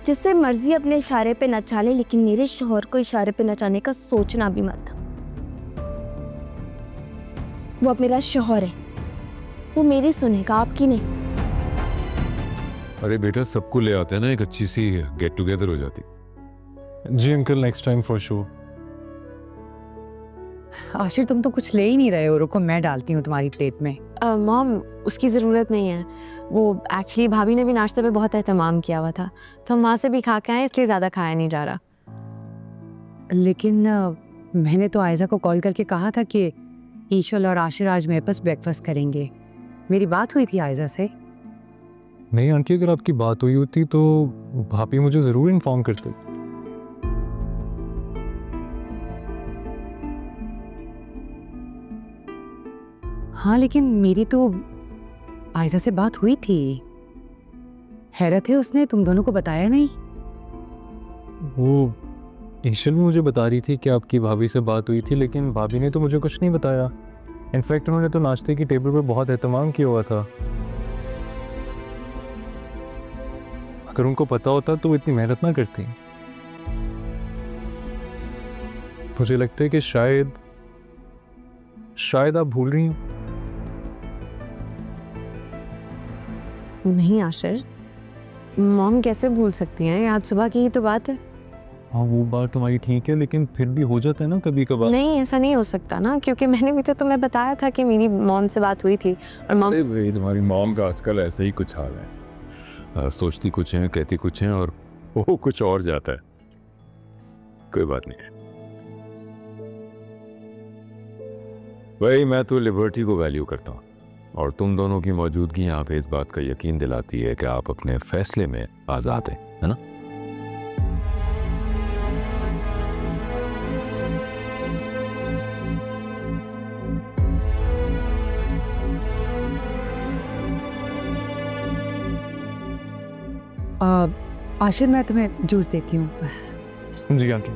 जिससे मर्जी अपने इशारे पे नचा ले, लेकिन मेरे शौहर को इशारे पे नचाने का सोचना भी मत। वो अब मेरा शौहर है, वो मेरी सुनेगा, आपकी नहीं। अरे बेटा, सबको ले आते हैं ना, एक अच्छी सी गेट टुगेदर हो जाती। जी uncle, next time for sure. Ashir तुम तो कुछ ले ही नहीं रहे हो, रुको मैं डालती हूँ तुम्हारी प्लेट में। मॉम, उसकी ज़रूरत नहीं है। वो एक्चुअली भाभी ने भी नाश्ते पे बहुत एहतमाम किया हुआ था, तो हम वहाँ से भी खा के आए, इसलिए ज़्यादा खाया नहीं जा रहा। लेकिन मैंने तो आयजा को कॉल करके कहा था कि ईशल और आशिर आज मेरे पास ब्रेकफास्ट करेंगे। मेरी बात हुई थी आयजा से। नहीं आंटी, अगर आपकी बात हुई होती तो भाभी मुझे ज़रूर इन्फॉर्म करते। हाँ लेकिन मेरी तो आयजा से बात हुई थी। हैरत है, उसने तुम दोनों को बताया नहीं। वो ईशल भी मुझे बता रही थी कि आपकी भाभी से बात हुई थी, लेकिन भाभी ने तो मुझे कुछ नहीं बताया। इनफैक्ट उन्होंने तो नाश्ते की टेबल पर बहुत एहतमाम किया हुआ था। अगर उनको पता होता तो वो इतनी मेहनत ना करती। मुझे लगता है कि शायद आप भूल रही हैं। नहीं आशिर, मॉम कैसे भूल सकती हैं, आज सुबह की ही तो बात है। हाँ वो बात तुम्हारी ठीक है, लेकिन फिर भी हो जाता है ना कभी कभार। नहीं, ऐसा नहीं हो सकता ना, क्योंकि मैंने भी तो तुम्हें बताया था कि मेरी मॉम से बात हुई थी। और मॉम, अरे भाई, तुम्हारी मॉम का आजकल ऐसे ही कुछ हाल है। सोचती कुछ है, कहती कुछ है, और वो कुछ और जाता है। कोई बात नहीं है भाई, मैं तो लिबर्टी को वैल्यू करता हूँ, और तुम दोनों की मौजूदगी यहाँ पे इस बात का यकीन दिलाती है कि आप अपने फैसले में आज़ाद हैं, है ना? आशिर मैं तुम्हें जूस देती हूँ। जी आंटी।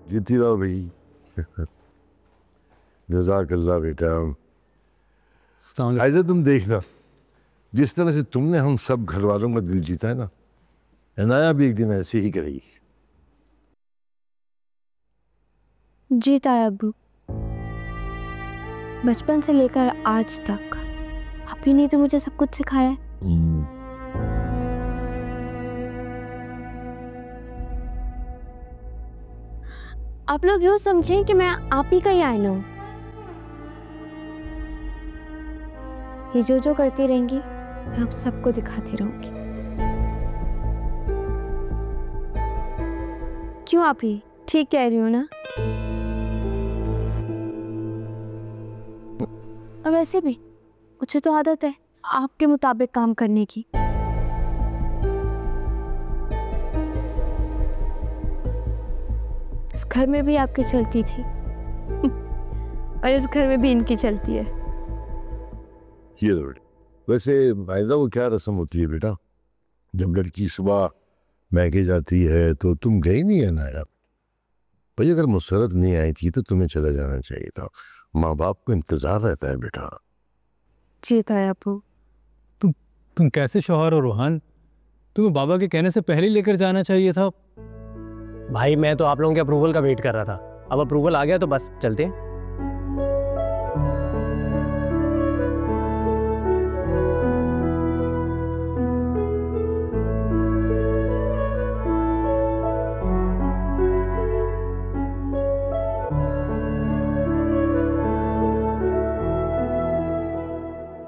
जीती रहो भाई। जज़ाकल्लाह बेटा। ऐसे तुम देखना, जिस तरह से तुमने हम सब घर वालों का दिल जीता है ना, अनाया भी एक दिन ऐसे ही करेगी। जी ताया अब्बू, बचपन से लेकर आज तक आप ही ने तो मुझे सब कुछ सिखाया है। आप लोग यूँ समझें कि मैं आप ही का ही आईना हूँ। ये जो करती रहेंगी मैं आप सबको दिखाती रहूंगी। क्यों आप ही ठीक कह रही हो ना? और वैसे भी मुझे तो आदत है आपके मुताबिक काम करने की। इस घर में भी आपकी चलती थी और इस घर में भी इनकी चलती है। ये तो बेटा, वैसे वायदा वो क्या रस्म होती है बेटा, जब लड़की सुबह मैके जाती है तो तुम गई नहीं है ना यार? भाई अगर मुसरत नहीं आई थी तो तुम्हें चला जाना चाहिए था। माँ बाप को इंतजार रहता है बेटा। जी ताया अब्बू। तुम कैसे शौहर हो रोहान? तुम्हें बाबा के कहने से पहले ही लेकर जाना चाहिए था। भाई मैं तो आप लोगों के अप्रूवल का वेट कर रहा था, अब अप्रूवल आ गया तो बस चलते हैं।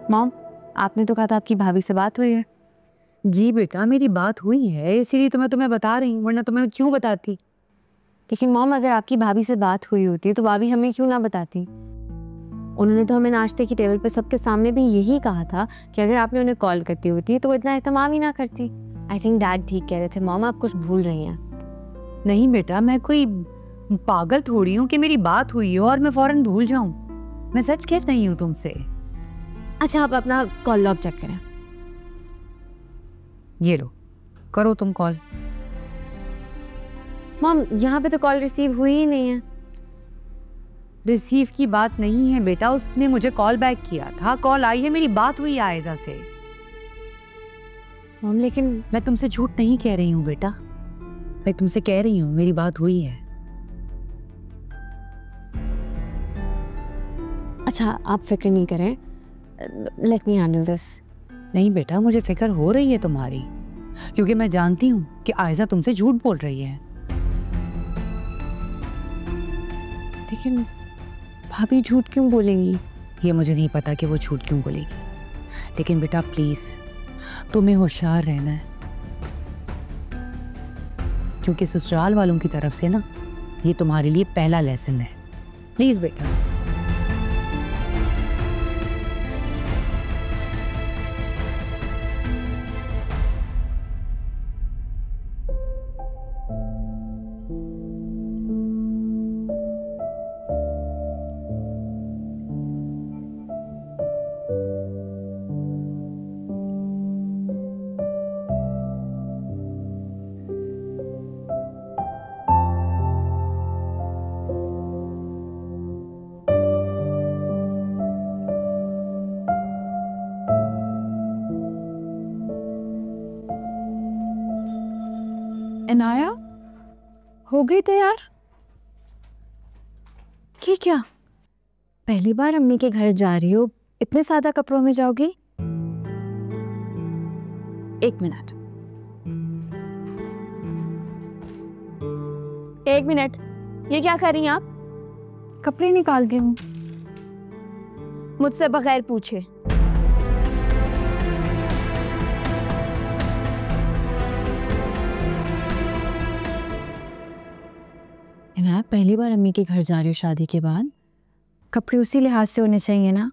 मॉम, आपने तो कहा था आपकी भाभी से बात हुई है। जी बेटा मेरी बात हुई है, इसीलिए तो मैं तुम्हें बता रही हूँ, वरना तुम्हें क्यों बताती। लेकिन मॉम, अगर आपकी भाभी से बात हुई होती तो भाभी हमें क्यों ना बताती? उन्होंने तो हमें नाश्ते की टेबल पर सबके सामने भी यही कहा था कि अगर आपने उन्हें कॉल करती होती तो वो इतना एहतमाम ही ना करती। आई थिंक डैड ठीक कह रहे थे मॉम, आप कुछ भूल रही हैं। नहीं बेटा, मैं कोई पागल थोड़ी हूँ कि मेरी बात हुई हो और मैं फौरन भूल जाऊं। मैं सच कह रही हूँ तुमसे। अच्छा, आप अपना कॉल लॉग चेक करें। ये लो, करो तुम कॉल। मॉम यहाँ पे तो कॉल रिसीव हुई ही नहीं है। रिसीव की बात नहीं है बेटा, उसने मुझे कॉल बैक किया था, कॉल आई है, मेरी बात हुई है आयजा से। मॉम लेकिन मैं तुमसे झूठ नहीं कह रही हूँ बेटा, मैं तुमसे कह रही हूँ मेरी बात हुई है। अच्छा आप फिक्र नहीं करें, लेट मी हैंडल दिस। नहीं बेटा, मुझे फिक्र हो रही है तुम्हारी, क्योंकि मैं जानती हूँ कि आयजा तुमसे झूठ बोल रही है। लेकिन भाभी झूठ क्यों बोलेंगी? ये मुझे नहीं पता कि वो झूठ क्यों बोलेगी, लेकिन बेटा प्लीज तुम्हें होशियार रहना है, क्योंकि ससुराल वालों की तरफ से ना ये तुम्हारे लिए पहला लेसन है। प्लीज बेटा। इनाया हो गई तैयार? ये क्या, पहली बार अम्मी के घर जा रही हो, इतने सादा कपड़ों में जाओगी? एक मिनट, एक मिनट, ये क्या कर रही हैं आप? कपड़े निकाल के हूँ। मुझसे बगैर पूछे। मैं पहली बार अम्मी के घर जा रही हूँ शादी के बाद, कपड़े उसी लिहाज से होने चाहिए ना।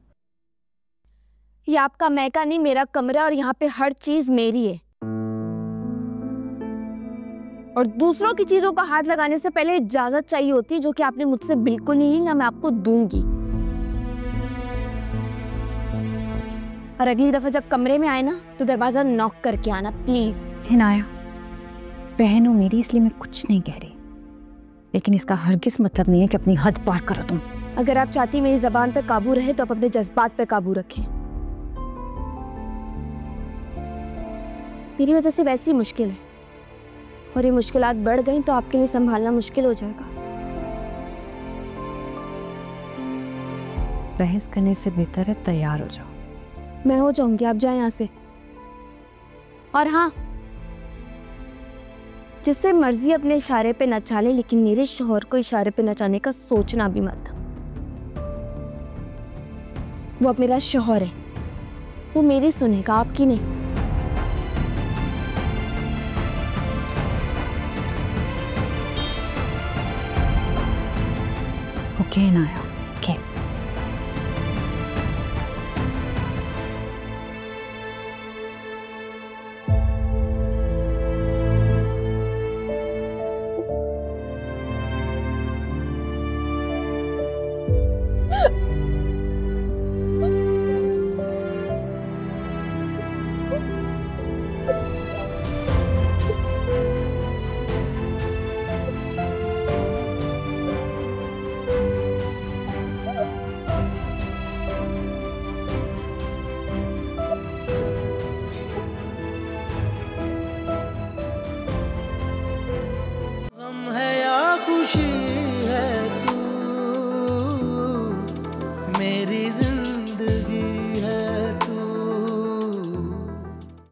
ये आपका मैका नहीं, मेरा कमरा, और यहाँ पे हर चीज मेरी है। और दूसरों की चीजों का हाथ लगाने से पहले इजाजत चाहिए होती है, जो कि आपने मुझसे बिल्कुल नहीं ली, ना मैं आपको दूंगी। और अगली दफा जब कमरे में आए ना तो दरवाजा नॉक करके आना प्लीज। हिनाया, बहन हो मेरी, इसलिए मैं कुछ नहीं कह रही, लेकिन इसका हरगिज़ मतलब नहीं है कि अपनी हद पार करो तुम। अगर आप चाहती मेरी जबान पे काबू रहे तो आप अपने जज्बात पे काबू रखें। मेरी वजह से वैसी मुश्किल है, और ये मुश्किलात बढ़ गई तो आपके लिए संभालना मुश्किल हो जाएगा। बहस करने से बेहतर है तैयार हो जाओ। मैं हो जाऊंगी, आप जाएं यहाँ से। और हाँ, जिससे मर्जी अपने इशारे पे नचा ले, लेकिन मेरे शौहर को इशारे पे नचाने का सोचना भी मत। वो अब मेरा शौहर है, वो मेरी सुनेगा, आपकी नहीं। ओके नाया, ओके। गम है या खुशी